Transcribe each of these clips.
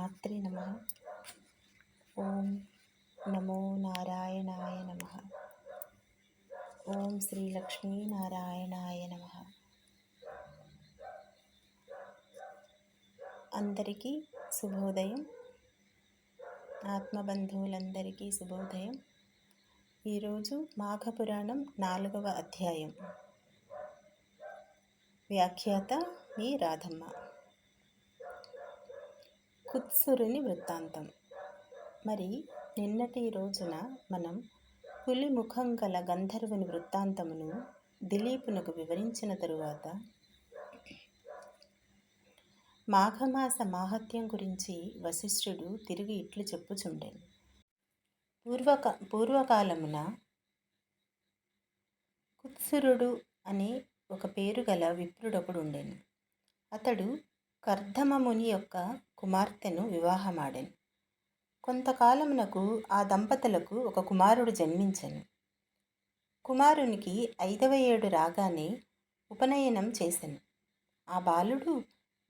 శ్రీమాత్రే నమః. ఓం నమో నారాయణాయ నమః. ఓం శ్రీ లక్ష్మీనారాయణాయ నమః. అందరికీ శుభోదయం. ఆత్మబంధువులందరికీ శుభోదయం. ఈరోజు మాఘపురాణం 4వ అధ్యాయం. వ్యాఖ్యాత మీ రాధమ్మ. కుత్సురుని వృత్తాంతం. మరి నిన్నటి రోజున మనం పులి ముఖం గల గంధర్వుని వృత్తాంతమును దిలీపునకు వివరించిన తరువాత మాఘమాస మాహాత్మ్యం గురించి వశిష్ఠుడు తిరిగి ఇట్లు చెప్పుచుండెను. పూర్వకాలమున కుత్సురుడు అనే ఒక పేరు గల విప్రుడొకడు ఉండెను. అతడు కర్దమముని యొక్క కుమార్తెను వివాహమాడెను. కొంతకాలమునకు ఆ దంపతులకు ఒక కుమారుడు జన్మించెను. కుమారునికి 5వ ఏడు రాగానే ఉపనయనం చేసెను. ఆ బాలుడు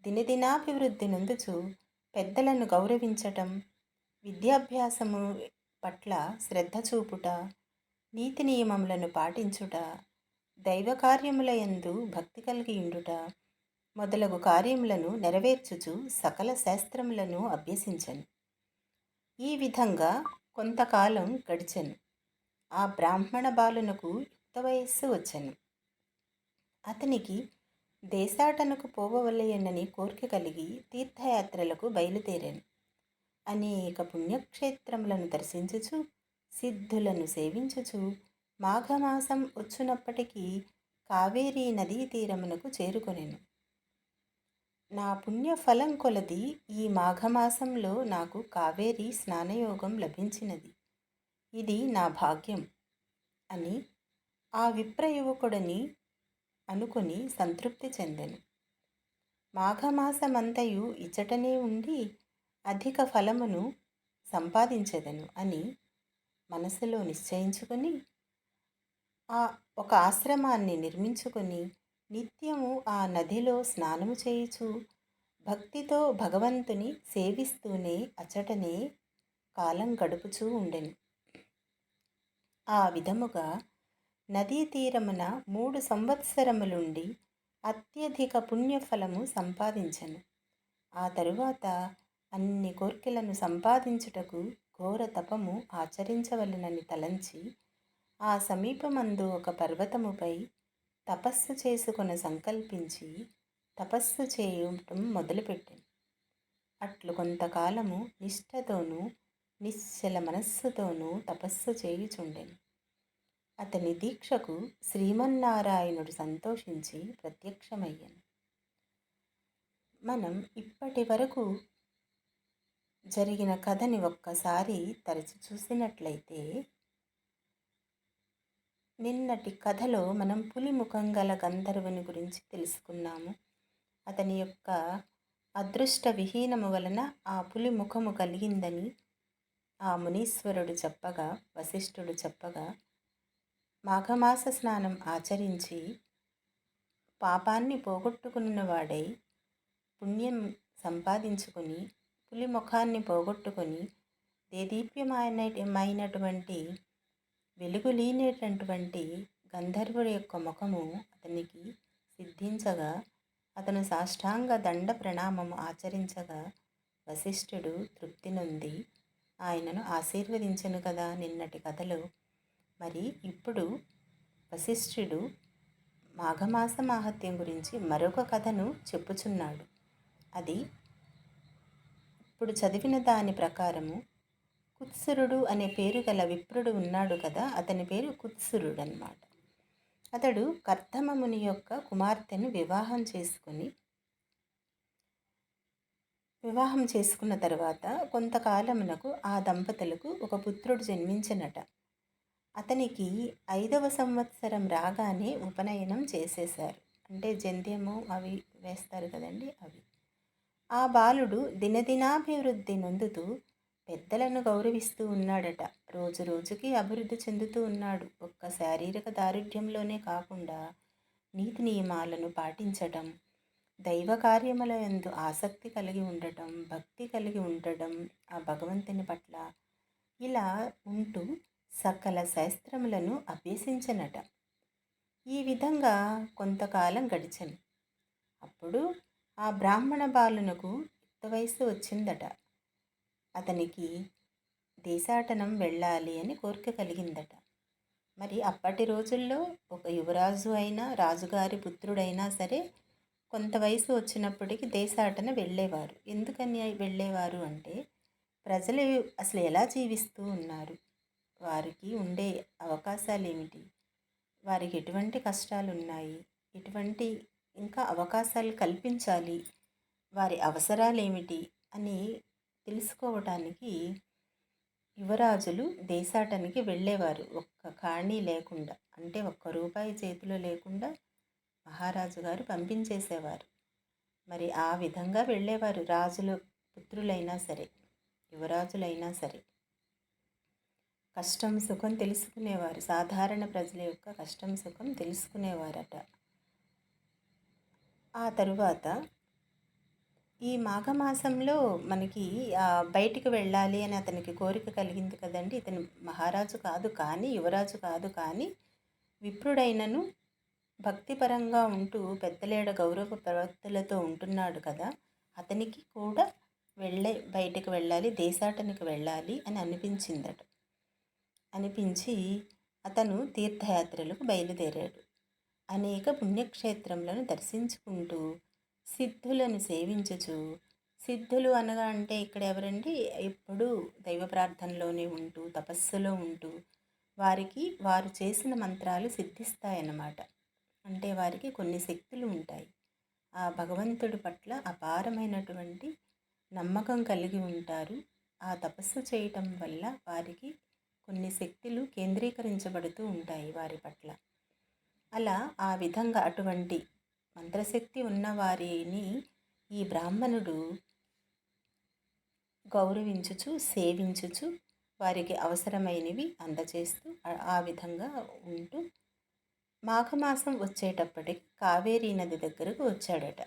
దినదినాభివృద్ధి నొందుచు పెద్దలను గౌరవించటం, విద్యాభ్యాసము పట్ల శ్రద్ధ చూపుట, నీతి నియమములను పాటించుట, దైవకార్యములయందు భక్తి కలిగి ఉండుట మొదలగు కార్యములను నెరవేర్చుచు సకల శాస్త్రములను అభ్యసించెను. ఈ విధంగా కొంతకాలం గడిచెను. ఆ బ్రాహ్మణ బాలునకు యుక్త వయస్సు వచ్చెను. అతనికి దేశాటనకు పోవవలెనని కోరిక కలిగి తీర్థయాత్రలకు బయలుదేరాను. అనేక పుణ్యక్షేత్రములను దర్శించుచు సిద్ధులను సేవించుచు మాఘమాసం వచ్చునప్పటికీ కావేరీ నదీ తీరమునకు చేరుకొనెను. నా పుణ్యఫలం కొలది ఈ మాఘమాసంలో నాకు కావేరీ స్నానయోగం లభించినది. ఇది నా భాగ్యం అని ఆ విప్రయువకుడిని అనుకొని సంతృప్తి చెందెను. మాఘమాసమంతయు ఇచ్చటనే ఉండి అధిక ఫలమును సంపాదించెదను అని మనసులో నిశ్చయించుకొని ఒక ఆశ్రమాన్ని నిర్మించుకొని నిత్యము ఆ నదిలో స్నానము చేయుచు భక్తితో భగవంతుని సేవిస్తూనే అచ్చటనే కాలం గడుపుచూ ఉండెను. ఆ విధముగా నదీ తీరమున 3 సంవత్సరములుండి అత్యధిక పుణ్యఫలము సంపాదించెను. ఆ తరువాత అన్ని కోర్కెలను సంపాదించుటకు ఘోర తపము ఆచరించవలెనని తలంచి ఆ సమీపమందు ఒక పర్వతముపై తపస్సు చేసుకొని సంకల్పించి తపస్సు చేయటం మొదలుపెట్టాను. అట్లు కొంతకాలము నిష్ఠతోనూ నిశ్చల మనస్సుతోనూ తపస్సు చేయుచుండెను. అతని దీక్షకు శ్రీమన్నారాయణుడు సంతోషించి ప్రత్యక్షమయ్యాను. మనం ఇప్పటి వరకు జరిగిన కథని ఒక్కసారి తరచి చూసినట్లయితే, నిన్నటి కథలో మనం పులి ముఖం గల గంధర్వుని గురించి తెలుసుకున్నాము. అతని యొక్క అదృష్ట విహీనము వలన ఆ పులి ముఖము కలిగిందని ఆ మునీశ్వరుడు చెప్పగా, వశిష్ఠుడు చెప్పగా, మాఘమాస స్నానం ఆచరించి పాపాన్ని పోగొట్టుకున్నవాడై పుణ్యం సంపాదించుకొని పులి ముఖాన్ని పోగొట్టుకొని దేదీప్యమైనటువంటి వెలుగులీనేటటువంటి గంధర్వుడి యొక్క ముఖము అతనికి సిద్ధించగా అతను సాష్టాంగ దండ ప్రణామము ఆచరించగా వశిష్ఠుడు తృప్తి నొంది ఆయనను ఆశీర్వదించెను కదా నిన్నటి కథలో. మరి ఇప్పుడు వశిష్ఠుడు మాఘమాస మాహాత్మ్యం గురించి మరొక కథను చెప్పుచున్నాడు. అది ఇప్పుడు చదివిన దాని ప్రకారము కుత్సురుడు అనే పేరు గల విప్రుడు ఉన్నాడు కదా, అతని పేరు కుత్సురుడు అన్నమాట. అతడు కర్దమముని యొక్క కుమార్తెను వివాహం చేసుకున్న తర్వాత కొంతకాలమునకు ఆ దంపతులకు ఒక పుత్రుడు జన్మించినట. అతనికి 5వ సంవత్సరం రాగానే ఉపనయనం చేసేశారు. అంటే జంధ్యము అవి వేస్తారు కదండి, అవి. ఆ బాలుడు దినదినాభివృద్ధి నొందుతూ పెద్దలను గౌరవిస్తూ ఉన్నాడట. రోజు రోజుకి అభివృద్ధి చెందుతూ ఉన్నాడు. ఒక్క శారీరక దారుఢ్యంలోనే కాకుండా నీతి నియమాలను పాటించటం, దైవ కార్యముల యందు ఆసక్తి కలిగి ఉండటం, భక్తి కలిగి ఉండటం ఆ భగవంతుని పట్ల ఇలా ఉంటూ సకల శాస్త్రములను అభ్యసించనట. ఈ విధంగా కొంతకాలం గడిచెను. అప్పుడు ఆ బ్రాహ్మణ బాలునకు యుక్త వయస్సు వచ్చిందట. అతనికి దేశాటనం వెళ్ళాలి అని కోరిక కలిగిందట. మరి అప్పటి రోజుల్లో ఒక యువరాజు అయినా, రాజుగారి పుత్రుడైనా సరే కొంత వయసు వచ్చినప్పటికి దేశాటన వెళ్ళేవారు. ఎందుకని వెళ్ళేవారు అంటే, ప్రజలు అసలు ఎలా జీవిస్తూ ఉన్నారు, వారికి ఉండే అవకాశాలు ఏమిటి, వారికి ఎటువంటి కష్టాలు ఉన్నాయి, ఎటువంటి ఇంకా అవకాశాలు కల్పించాలి, వారి అవసరాలు ఏమిటి అని తెలుసుకోవటానికి యువరాజులు దేశాటనకి వెళ్ళేవారు. ఒక్క కాణీ లేకుండా, అంటే ఒక్క రూపాయి చేతిలో లేకుండా మహారాజు గారు పంపించేసేవారు. మరి ఆ విధంగా వెళ్ళేవారు రాజుల పుత్రులైనా సరే, యువరాజులైనా సరే. కష్టం సుఖం తెలుసుకునేవారు, సాధారణ ప్రజల యొక్క కష్టం సుఖం తెలుసుకునేవారట. ఆ తరువాత ఈ మాఘమాసంలో మనకి బయటికి వెళ్ళాలి అని అతనికి కోరిక కలిగింది కదండి. ఇతను మహారాజు కాదు కానీ, యువరాజు కాదు కానీ, విప్రుడైనను భక్తిపరంగా ఉంటూ పెద్దలేడ గౌరవ ప్రవర్తులతో ఉంటున్నాడు కదా. అతనికి కూడా బయటకు వెళ్ళాలి, దేశాటనకి వెళ్ళాలి అని అనిపించిందట. అనిపించి అతను తీర్థయాత్రలకు బయలుదేరాడు. అనేక పుణ్యక్షేత్రములను దర్శించుకుంటూ సిద్ధులను సేవించుచు, సిద్ధులు అనగా అంటే ఇక్కడ ఎవరండి, ఎప్పుడూ దైవ ప్రార్థనలోనే ఉంటూ తపస్సులో ఉంటూ వారికి వారు చేసిన మంత్రాలు సిద్ధిస్తాయన్నమాట. అంటే వారికి కొన్ని శక్తులు ఉంటాయి. ఆ భగవంతుడి పట్ల అపారమైనటువంటి నమ్మకం కలిగి ఉంటారు. ఆ తపస్సు చేయటం వల్ల వారికి కొన్ని శక్తులు కేంద్రీకరించబడుతూ ఉంటాయి వారి పట్ల. అలా ఆ విధంగా అటువంటి మంత్రశక్తి ఉన్న వారిని ఈ బ్రాహ్మణుడు గౌరవించుచు, సేవించుచు, వారికి అవసరమైనవి అందచేస్తూ ఆ విధంగా ఉంటూ మాఘమాసం వచ్చేటప్పటికి కావేరీ నది దగ్గరకు వచ్చాడట.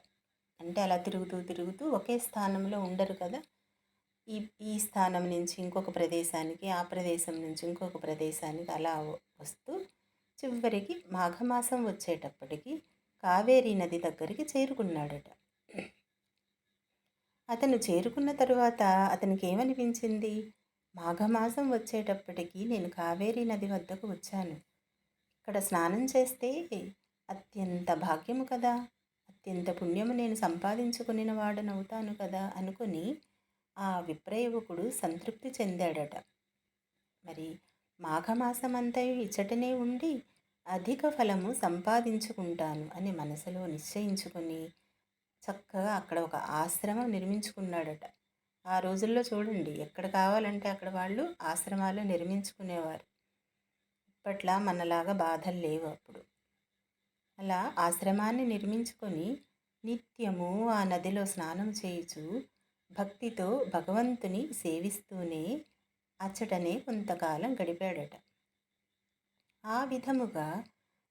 అంటే అలా తిరుగుతూ తిరుగుతూ ఒకే స్థానంలో ఉండరు కదా. ఈ ఈ స్థానం నుంచి ఇంకొక ప్రదేశానికి, ఆ ప్రదేశం నుంచి ఇంకొక ప్రదేశానికి అలా వస్తూ చివరికి మాఘమాసం వచ్చేటప్పటికి కావేరీ నది దగ్గరికి చేరుకున్నాడట. అతను చేరుకున్న తరువాత అతనికి ఏమనిపించింది, మాఘమాసం వచ్చేటప్పటికి నేను కావేరీ నది వద్దకు వచ్చాను, ఇక్కడ స్నానం చేస్తే అత్యంత భాగ్యము కదా, అత్యంత పుణ్యము నేను సంపాదించుకుని వాడనవుతాను కదా అనుకుని ఆ విప్రయువకుడు సంతృప్తి చెందాడట. మరి మాఘమాసమంతయు ఇచ్చటనే ఉండి అధిక ఫలము సంపాదించుకుంటాను అని మనసులో నిశ్చయించుకొని చక్కగా అక్కడ ఒక ఆశ్రమం నిర్మించుకున్నాడట. ఆ రోజుల్లో చూడండి, ఎక్కడ కావాలంటే అక్కడ వాళ్ళు ఆశ్రమాలు నిర్మించుకునేవారు. ఇప్పట్లా మనలాగా బాధలు లేవు అప్పుడు. అలా ఆశ్రమాన్ని నిర్మించుకొని నిత్యము ఆ నదిలో స్నానం చేయుచు భక్తితో భగవంతుని సేవిస్తూనే అచ్చటనే కొంతకాలం గడిపాడట. ఆ విధముగా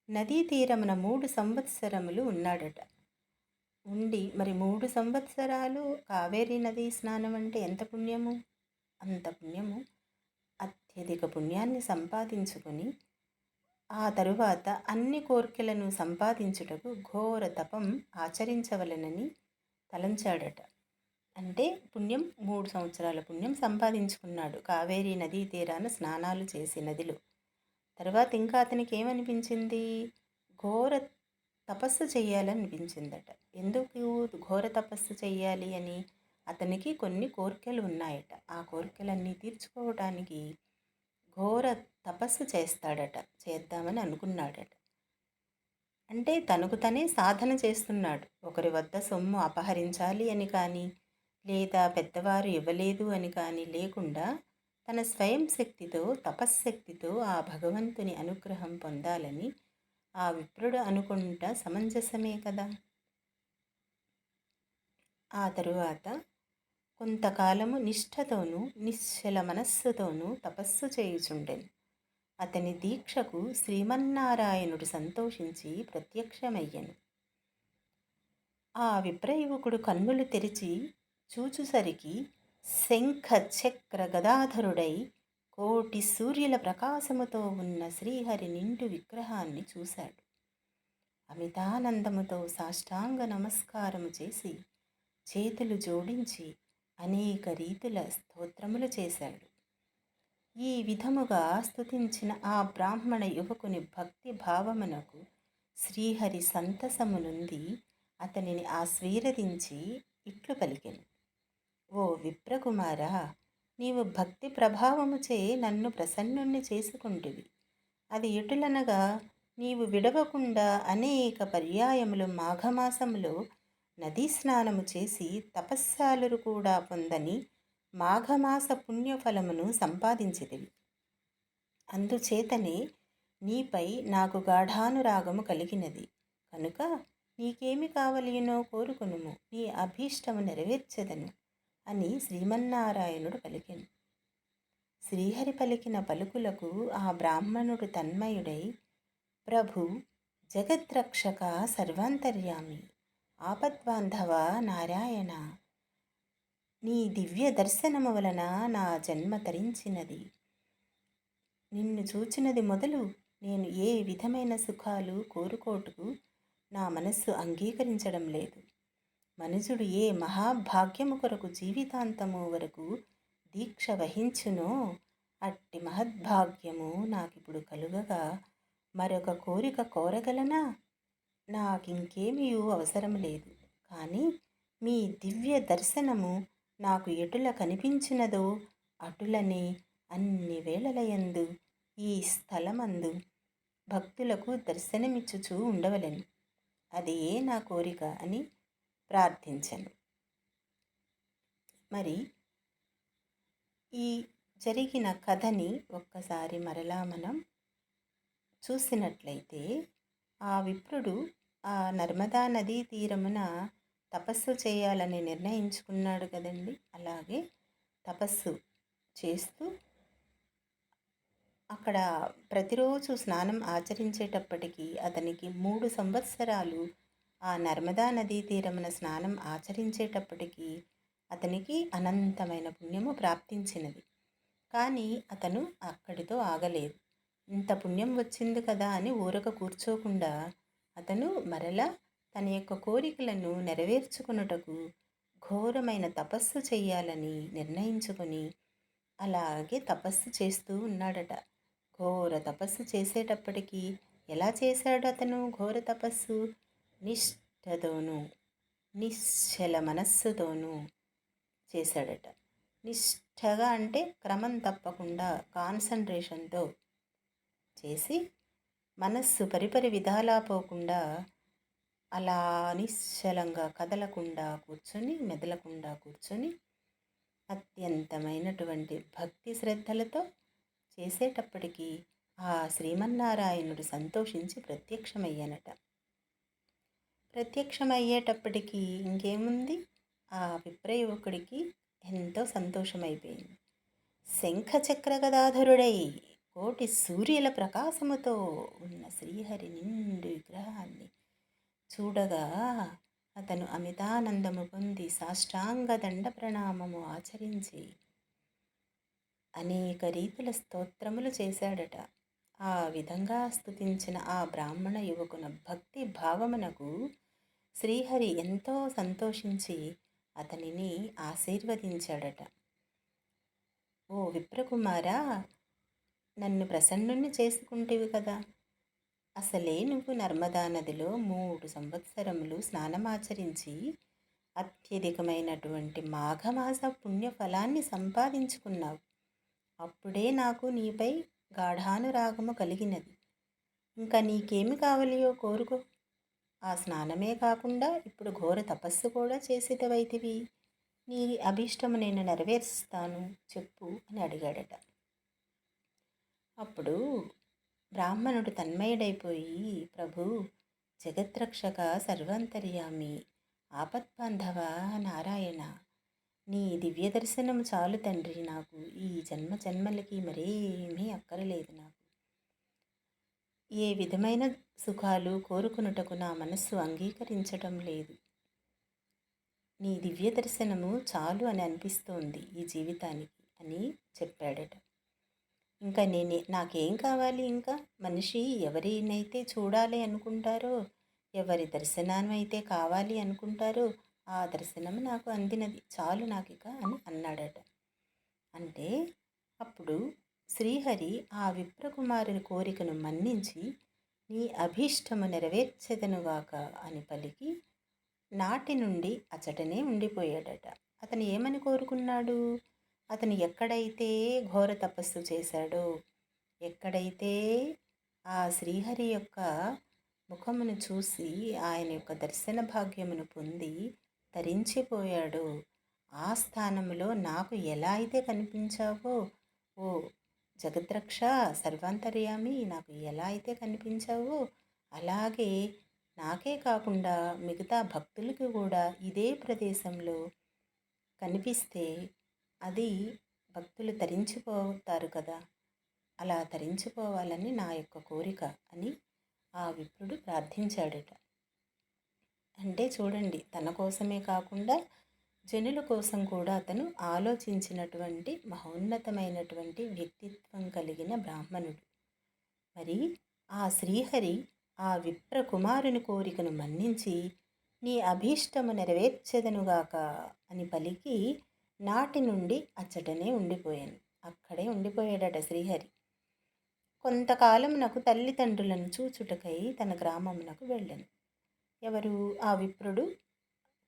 నదీ తీరమున 3 సంవత్సరములు ఉన్నాడట. ఉండి మరి 3 సంవత్సరాలు కావేరీ నదీ స్నానం అంటే ఎంత పుణ్యము, అంత పుణ్యము, అత్యధిక పుణ్యాన్ని సంపాదించుకొని ఆ తరువాత అన్ని కోర్కెలను సంపాదించుటకు ఘోర తపం ఆచరించవలెనని తలంచాడట. అంటే పుణ్యం 3 సంవత్సరాల పుణ్యం సంపాదించుకున్నాడు కావేరీ నదీ తీరాన స్నానాలు చేసి నదిలో. తర్వాత ఇంకా అతనికి ఏమనిపించింది, ఘోర తపస్సు చేయాలనిపించిందట. ఎందుకు ఘోర తపస్సు చేయాలి అని, అతనికి కొన్ని కోరికలు ఉన్నాయట. ఆ కోరికలన్నీ తీర్చుకోవడానికి ఘోర తపస్సు చేద్దామని అనుకున్నాడట. అంటే తనకు తనే సాధన చేస్తున్నాడు. ఒకరి వద్ద సొమ్ము అపహరించాలి అని కానీ, లేదా పెద్దవారు ఇవ్వలేదు అని కానీ లేకుండా తన స్వయం శక్తితో, తపశ్శక్తితో ఆ భగవంతుని అనుగ్రహం పొందాలని ఆ విప్రుడు అనుకుంటా సమంజసమే కదా. ఆ తరువాత కొంతకాలము నిష్ఠతోనూ నిశ్చల మనస్సుతోనూ తపస్సు చేయుచుండెను. అతని దీక్షకు శ్రీమన్నారాయణుడు సంతోషించి ప్రత్యక్షమయ్యను. ఆ విప్రయువకుడు కన్నులు తెరిచి చూచుసరికి శంఖ చక్ర గదాధరుడై కోటి సూర్యుల ప్రకాశముతో ఉన్న శ్రీహరి నిండు విగ్రహాన్ని చూశాడు. అమితానందముతో సాష్టాంగ నమస్కారము చేసి చేతులు జోడించి అనేక రీతుల స్తోత్రములు చేశాడు. ఈ విధముగా స్తుతించిన ఆ బ్రాహ్మణ యువకుని భక్తి భావమునకు శ్రీహరి సంతసము నుండి అతనిని ఆశీర్వదించి ఇట్లు పలికెను: ఓ విప్రకుమారా, నీవు భక్తి ప్రభావముచే నన్ను ప్రసన్నుణ్ణి చేసుకుంటివి. అది ఎటులనగా, నీవు విడవకుండా అనేక పర్యాయములు మాఘమాసములో నదీ స్నానము చేసి తపస్సాలురు కూడా పొందని మాఘమాస పుణ్యఫలమును సంపాదించితివి. అందుచేతనే నీపై నాకు గాఢానురాగము కలిగినది. కనుక నీకేమి కావలియునో కోరుకునుము, నీ అభీష్టము నెరవేర్చెదను అని శ్రీమన్నారాయణుడు పలికెను. శ్రీహరి పలికిన పలుకులకు ఆ బ్రాహ్మణుడు తన్మయుడై, ప్రభు, జగద్రక్షక, సర్వాంతర్యామి, ఆపద్బాంధవ నారాయణ, నీ దివ్య దర్శనము వలన నా జన్మ తరించినది. నిన్ను చూచినది మొదలు నేను ఏ విధమైన సుఖాలు కోరుకోటుకు నా మనస్సు అంగీకరించడం లేదు. మనుజుడు ఏ మహాభాగ్యము కొరకు జీవితాంతము వరకు దీక్ష వహించునో అట్టి మహద్భాగ్యము నాకిప్పుడు కలుగగా మరొక కోరిక కోరగలనా? నాకింకేమీ అవసరం లేదు. కానీ మీ దివ్య దర్శనము నాకు ఎటుల కనిపించినదో అటులనే అన్ని వేళలయందు ఈ స్థలమందు భక్తులకు దర్శనమిచ్చుచూ ఉండవలెను. అది నా కోరిక అని ప్రార్థించను. మరి ఈ జరిగిన కథని ఒక్కసారి మరలా మనం చూసినట్లయితే, ఆ విప్రుడు ఆ నర్మదా నదీ తీరమున తపస్సు చేయాలని నిర్ణయించుకున్నాడు కదండి. అలాగే తపస్సు చేస్తూ అక్కడ ప్రతిరోజు స్నానం ఆచరించేటప్పటికీ అతనికి 3 సంవత్సరాలు ఆ నర్మదా నదీ తీరమున స్నానం ఆచరించేటప్పటికీ అతనికి అనంతమైన పుణ్యము ప్రాప్తించినది. కానీ అతను అక్కడితో ఆగలేదు. ఇంత పుణ్యం వచ్చింది కదా అని ఊరక కూర్చోకుండా అతను మరలా తన యొక్క కోరికలను నెరవేర్చుకున్నటకు ఘోరమైన తపస్సు చేయాలని నిర్ణయించుకొని అలాగే తపస్సు చేస్తూ ఉన్నాడట. ఘోర తపస్సు చేసేటప్పటికీ ఎలా చేశాడు అతను ఘోర తపస్సు? నిష్ఠతోనూ నిశ్చల మనస్సుతోనూ చేశాడట. నిష్ఠగా అంటే క్రమం తప్పకుండా కాన్సన్ట్రేషన్తో చేసి మనస్సు పరిపరి విధాలా పోకుండా అలా నిశ్చలంగా కదలకుండా కూర్చొని మెదలకుండా కూర్చొని అత్యంతమైనటువంటి భక్తి శ్రద్ధలతో చేసేటప్పటికీ ఆ శ్రీమన్నారాయణుడు సంతోషించి ప్రత్యక్షమయ్యానట. ప్రత్యక్షమయ్యేటప్పటికీ ఇంకేముంది, ఆ విప్రయువకుడికి ఎంతో సంతోషమైపోయింది. శంఖచక్ర గదాధరుడై కోటి సూర్యుల ప్రకాశముతో ఉన్న శ్రీహరి నిండు విగ్రహాన్ని చూడగా అతను అమితానందము పొంది సాష్టాంగ దండ ప్రణామము ఆచరించి అనేక రీతుల స్తోత్రములు చేశాడట. ఆ విధంగా స్తుతించిన ఆ బ్రాహ్మణ యువకున భక్తి భావమునకు శ్రీహరి ఎంతో సంతోషించి అతనిని ఆశీర్వదించాడట. ఓ విప్రకుమారా, నన్ను ప్రసన్నుణ్ణి చేసుకుంటేవి కదా. అసలే నువ్వు నర్మదా నదిలో 3 సంవత్సరములు స్నానమాచరించి అత్యధికమైనటువంటి మాఘమాస పుణ్యఫలాన్ని సంపాదించుకున్నావు. అప్పుడే నాకు నీపై గాఢానురాగము కలిగినది. ఇంకా నీకేమి కావలియో కోరుకో. ఆ స్నానమే కాకుండా ఇప్పుడు ఘోర తపస్సు కూడా చేసేదవైతివి. నీ అభీష్టము నేను నెరవేరుస్తాను, చెప్పు అని అడిగాడట. అప్పుడు బ్రాహ్మణుడు తన్మయుడైపోయి, ప్రభు, జగద్రక్షక, సర్వాంతర్యామి, ఆపద్బాంధవ నారాయణ, నీ దివ్య దర్శనం చాలు తండ్రి. నాకు ఈ జన్మ జన్మలకి మరేమీ అక్కరలేదు. నాకు ఏ విధమైన సుఖాలు కోరుకున్నటకు నా మనస్సు అంగీకరించటం లేదు. నీ దివ్య దర్శనము చాలు అని అనిపిస్తోంది ఈ జీవితానికి అని చెప్పాడట. ఇంకా నాకేం కావాలి, ఇంకా మనిషి ఎవరినైతే చూడాలి అనుకుంటారో, ఎవరి దర్శనం అయితే కావాలి అనుకుంటారో ఆ దర్శనం నాకు అందినది చాలు నాకిక అని అన్నాడట. అంటే అప్పుడు శ్రీహరి ఆ విప్రకుమారుని కోరికను మన్నించి నీ అభీష్టము నెరవేర్చెదనుగాక అని పలికి నాటి నుండి అచటనే ఉండిపోయాడట. అతను ఏమని కోరుకున్నాడు? అతను ఎక్కడైతే ఘోర తపస్సు చేశాడో, ఎక్కడైతే ఆ శ్రీహరి యొక్క ముఖమును చూసి ఆయన యొక్క దర్శన భాగ్యమును పొంది తరించిపోయాడో, ఆ స్థానంలో నాకు ఎలా అయితే కనిపించావో, ఓ జగద్రక్ష సర్వాంతర్యామి, నాకు ఎలా అయితే కనిపించావో అలాగే నాకే కాకుండా మిగతా భక్తులకు కూడా ఇదే ప్రదేశంలో కనిపిస్తే అది భక్తులు తరించిపోతారు కదా, అలా తరించిపోవాలని నా యొక్క కోరిక అని ఆ విప్రుడు ప్రార్థించాడట. అంటే చూడండి, తన కోసమే కాకుండా జనుల కోసం కూడా అతను ఆలోచించినటువంటి మహోన్నతమైనటువంటి వ్యక్తిత్వం కలిగిన బ్రాహ్మణుడు. మరి ఆ శ్రీహరి ఆ విప్ర కుమారుని కోరికను మన్నించి నీ అభీష్టము నెరవేర్చెదనుగాక అని పలికి నాటి నుండి అచ్చటనే ఉండిపోయాను. అక్కడే ఉండిపోయాడట శ్రీహరి. కొంతకాలమునకు తల్లిదండ్రులను చూచుటకై తన గ్రామమునకు వెళ్ళాను. ఎవరు? ఆ విప్రుడు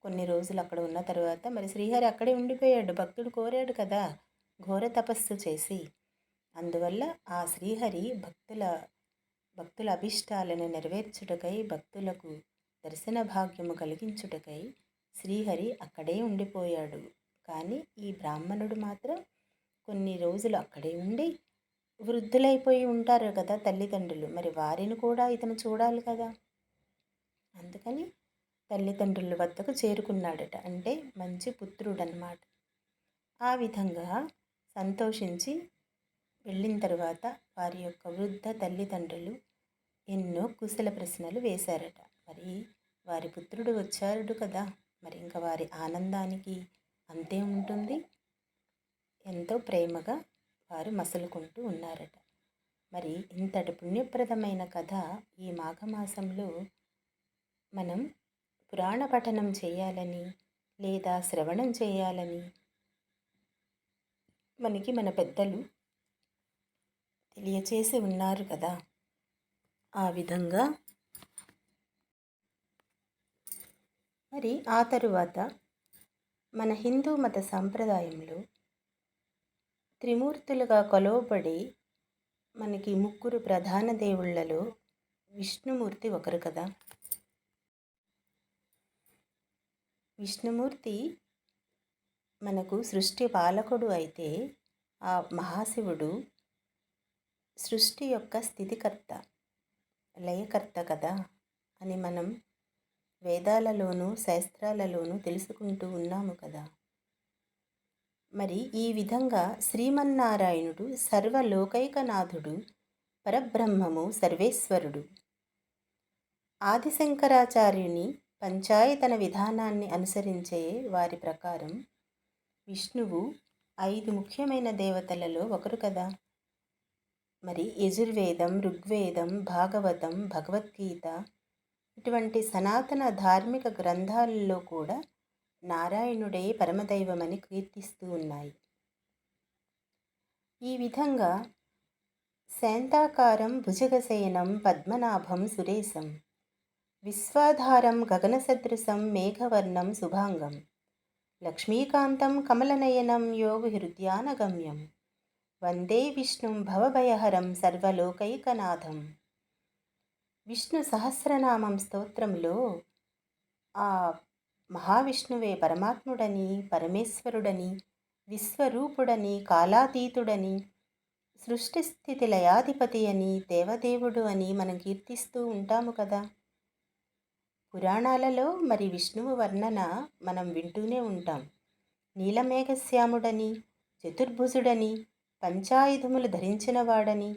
కొన్ని రోజులు అక్కడ ఉన్న తర్వాత మరి శ్రీహరి అక్కడే ఉండిపోయాడు. భక్తుడు కోరాడు కదా ఘోర తపస్సు చేసి. అందువల్ల ఆ శ్రీహరి భక్తుల అభిష్టాలను నెరవేర్చుటకై, భక్తులకు దర్శన భాగ్యము కలిగించుటకై శ్రీహరి అక్కడే ఉండిపోయాడు. కానీ ఈ బ్రాహ్మణుడు మాత్రం కొన్ని రోజులు అక్కడే ఉండి, వృద్ధులైపోయి ఉంటారు కదా తల్లిదండ్రులు, మరి వారిని కూడా ఇతను చూడాలి కదా. అందుకని తల్లిదండ్రుల వద్దకు చేరుకున్నాడట. అంటే మంచి పుత్రుడనమాట. ఆ విధంగా సంతోషించి వెళ్ళిన తర్వాత వారి యొక్క వృద్ధ తల్లిదండ్రులు ఎన్నో కుశల ప్రశ్నలు వేశారట. మరి వారి పుత్రుడు వచ్చాడు కదా, మరి ఇంకా వారి ఆనందానికి అంతే ఉంటుంది. ఎంతో ప్రేమగా వారు మసలుకుంటూ ఉన్నారట. మరి ఇంతటి పుణ్యప్రదమైన కథ ఈ మాఘమాసంలో మనం పురాణ పఠనం చేయాలని లేదా శ్రవణం చేయాలని మనకి మన పెద్దలు తెలియచేసి ఉన్నారు కదా. ఆ విధంగా మరి ఆ తరువాత మన హిందూ మత సంప్రదాయంలో త్రిమూర్తులుగా కొలవబడి మనకి ముగ్గురు ప్రధాన దేవుళ్ళలో విష్ణుమూర్తి ఒకరు కదా. విష్ణుమూర్తి మనకు సృష్టి పాలకుడు అయితే, ఆ మహాశివుడు సృష్టి యొక్క స్థితికర్త, లయకర్త కదా అని మనం వేదాలలోనూ శాస్త్రాలలోనూ తెలుసుకుంటూ ఉన్నాము కదా. మరి ఈ విధంగా శ్రీమన్నారాయణుడు సర్వలోకైకనాథుడు, పరబ్రహ్మము, సర్వేశ్వరుడు. ఆదిశంకరాచార్యుని పంచాయతన విధానాన్ని అనుసరించే వారి ప్రకారం విష్ణువు 5 ముఖ్యమైన దేవతలలో ఒకరు కదా. మరి యజుర్వేదం, ఋగ్వేదం, భాగవతం, భగవద్గీత ఇటువంటి సనాతన ధార్మిక గ్రంథాలలో కూడా నారాయణుడే పరమదైవమని కీర్తిస్తూ ఉన్నాయి. ఈ విధంగా శాంతాకారం భుజగశయనం పద్మనాభం సురేశం విశ్వాధారం గగనసదృశం మేఘవర్ణం శుభాంగం లక్ష్మీకాంతం కమలనయనం యోగహృద్యానగమ్యం వందే విష్ణుం భవభయహరం సర్వలోకైకనాథం. విష్ణు సహస్రనామం స్తోత్రంలో ఆ మహావిష్ణువే పరమాత్ముడని, పరమేశ్వరుడని, విశ్వరూపుడని, కాలాతీతుడని, సృష్టిస్థితి లయాధిపతి అని, దేవదేవుడు అని మనం కీర్తిస్తూ ఉంటాము కదా. పురాణాలలో మరి విష్ణువు వర్ణన మనం వింటూనే ఉంటాం. నీలమేఘశ్యాముడని, చతుర్భుజుడని, పంచాయుధములు ధరించినవాడని,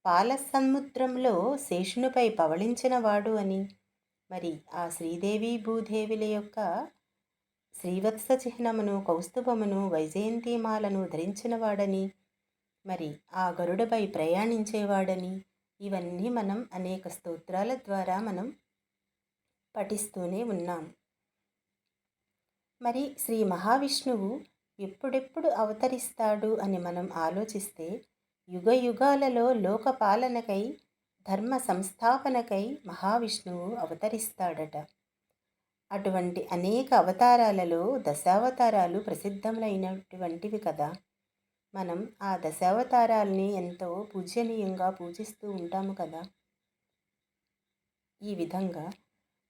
పాలసముద్రంలో శేషునిపై పవళించినవాడు అని, మరి ఆ శ్రీదేవి భూదేవిల యొక్క శ్రీవత్స చిహ్నమును, కౌస్తుభమును, వైజయంతిమాలను ధరించినవాడని, మరి ఆ గరుడపై ప్రయాణించేవాడని, ఇవన్నీ మనం అనేక స్తోత్రాల ద్వారా మనం పఠిస్తూనే ఉన్నాం. మరి శ్రీ మహావిష్ణువు ఎప్పుడెప్పుడు అవతరిస్తాడు అని మనం ఆలోచిస్తే, యుగ యుగాలలో లోకపాలనకై, ధర్మ సంస్థాపనకై మహావిష్ణువు అవతరిస్తాడట. అటువంటి అనేక అవతారాలలో దశావతారాలు ప్రసిద్ధములైనటువంటివి కదా. మనం ఆ దశావతారాల్ని ఎంతో పూజనీయంగా పూజిస్తూ ఉంటాము కదా. ఈ విధంగా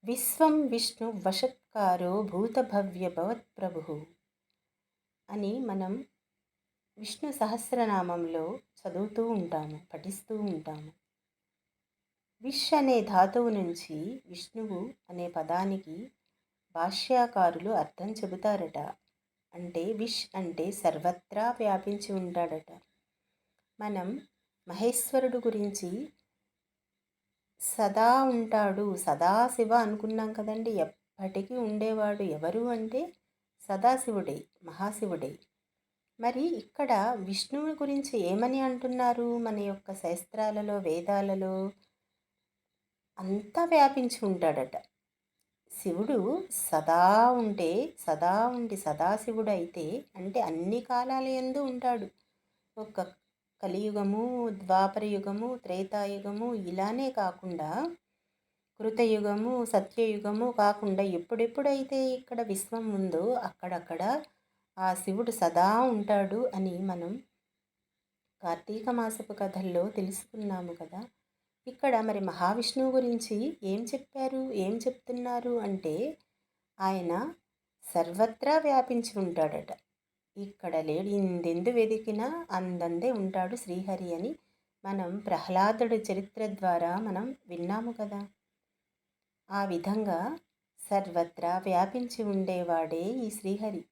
విశ్వం విష్ణు వషత్కారో భూతభవ్య భవత్ప్రభు అని మనం విష్ణు సహస్రనామంలో చదువుతూ ఉంటాము, పఠిస్తూ ఉంటాము. విష్ అనే ధాతువు నుంచి విష్ణువు అనే పదానికి భాష్యాకారులు అర్థం చెబుతారట. అంటే విష్ అంటే సర్వత్రా వ్యాపించి ఉంటాడట. మనం మహేశ్వరుడు గురించి సదా ఉంటాడు, సదాశివ అనుకున్నాం కదండి. ఎప్పటికీ ఉండేవాడు ఎవరు అంటే సదాశివుడే, మహాశివుడే. మరి ఇక్కడ విష్ణువు గురించి ఏమని అంటున్నారు? మన యొక్క శాస్త్రాలలో, వేదాలలో అంతా వ్యాపించి ఉంటాడట. శివుడు సదా ఉంటే, సదా ఉండి సదాశివుడైతే అంటే అన్ని కాలాల యందు ఉంటాడు. ఒక కలియుగము, ద్వాపరయుగము, త్రేతాయుగము ఇలానే కాకుండా, కృతయుగము, సత్యయుగము కాకుండా ఎప్పుడెప్పుడైతే ఇక్కడ విశ్వం ఉందో అక్కడక్కడ ఆ శివుడు సదా ఉంటాడు అని మనం కార్తీక మాసపు కథల్లో తెలుసుకున్నాము కదా. ఇక్కడ మరి మహావిష్ణువు గురించి ఏం చెప్పారు, ఏం చెప్తున్నారు అంటే, ఆయన సర్వత్రా వ్యాపించి ఉంటాడట. ఇక్కడ లేడు, ఇందెందు వెదికినా అందందే ఉంటాడు శ్రీహరి అని మనం ప్రహ్లాదుడి చరిత్ర ద్వారా మనం విన్నాము కదా. ఆ విధంగా సర్వత్రా వ్యాపించి ఉండేవాడే ఈ శ్రీహరి.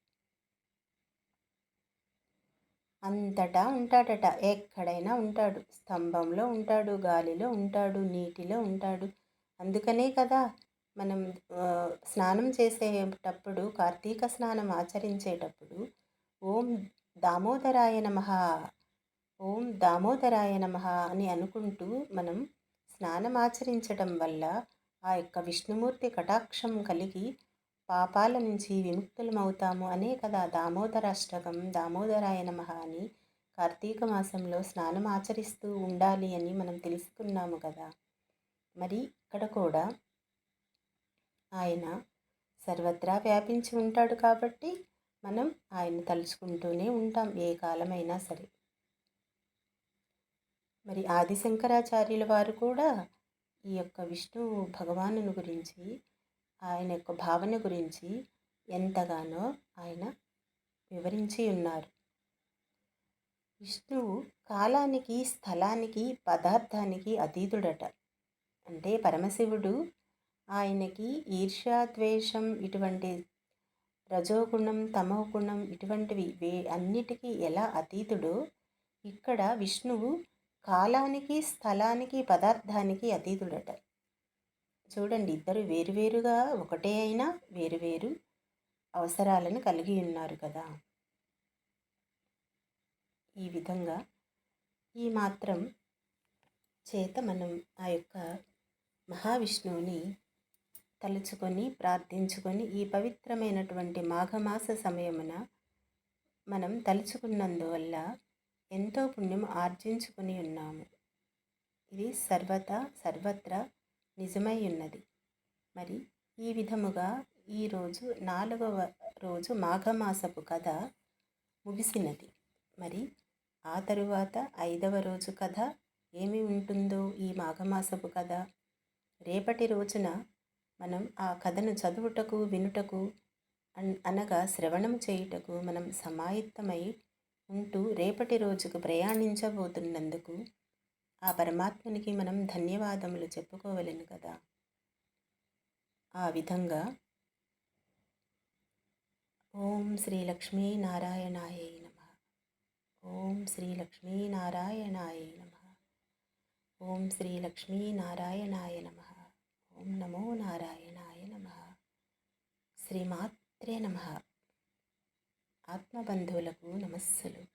అంతటా ఉంటాడట, ఎక్కడైనా ఉంటాడు. స్తంభంలో ఉంటాడు, గాలిలో ఉంటాడు, నీటిలో ఉంటాడు. అందుకనే కదా మనం స్నానం చేసేటప్పుడు, కార్తీక స్నానం ఆచరించేటప్పుడు ఓం దామోదరాయ నమః, ఓం దామోదరాయ నమః అని అనుకుంటూ మనం స్నానం ఆచరించడం వల్ల ఆ యొక్క విష్ణుమూర్తి కటాక్షం కలిగి పాపాల నుంచి విముక్తులమవుతాము అనే కదా దామోదరాష్టకం, దామోదరాయ నమః అని కార్తీక మాసంలో స్నానం ఆచరిస్తూ ఉండాలి అని మనం తెలుసుకున్నాము కదా. మరి ఇక్కడ కూడా ఆయన సర్వత్రా వ్యాపించి ఉంటాడు కాబట్టి మనం ఆయన తలుచుకుంటూనే ఉంటాం ఏ కాలమైనా సరే. మరి ఆదిశంకరాచార్యుల వారు కూడా ఈ యొక్క విష్ణు భగవానుని గురించి, ఆయన యొక్క భావన గురించి ఎంతగానో ఆయన వివరించి ఉన్నారు. విష్ణువు కాలానికి, స్థలానికి, పదార్థానికి అతీతుడట. అంటే పరమశివుడు ఆయనకి ఈర్ష్య, ద్వేషం ఇటువంటి రజోగుణం, తమోగుణం ఇటువంటివి అన్నిటికీ ఎలా అతీతుడో, ఇక్కడ విష్ణువు కాలానికి, స్థలానికి, పదార్థానికి అతీతుడట. చూడండి, ఇద్దరు వేరువేరుగా ఒకటే అయినా వేరువేరు అవసరాలను కలిగి ఉన్నారు కదా. ఈ విధంగా ఈ మాత్రం చేత మనం ఆ యొక్క మహావిష్ణువుని తలుచుకొని ప్రార్థించుకొని ఈ పవిత్రమైనటువంటి మాఘమాస సమయమున మనం తలుచుకున్నందువల్ల ఎంతో పుణ్యం ఆర్జించుకుని ఉన్నాము. ఇది సర్వత్రా నిజమై ఉన్నది. మరి ఈ విధముగా ఈరోజు 4వ రోజు మాఘమాసపు కథ ముగిసినది. మరి ఆ తరువాత 5వ రోజు కథ ఏమి ఉంటుందో ఈ మాఘమాసపు కథ, రేపటి రోజున మనం ఆ కథను చదువుటకు, వినుటకు అనగా శ్రవణం చేయుటకు మనం సమాయత్తమై ఉంటూ రేపటి రోజుకు ప్రయాణించబోతున్నందుకు ఆ పరమాత్మనికి మనం ధన్యవాదములు చెప్పుకోవలెను కదా. ఆ విధంగా ఓం శ్రీ లక్ష్మీనారాయణాయ నమః, ఓం శ్రీ లక్ష్మీనారాయణాయ నమః, ఓం శ్రీ లక్ష్మీనారాయణాయ నమః, ఓం నమో నారాయణాయ నమః. శ్రీమాత్ శ్రీమాత్రే నమః. ఆత్మబంధువులకు నమస్సులు.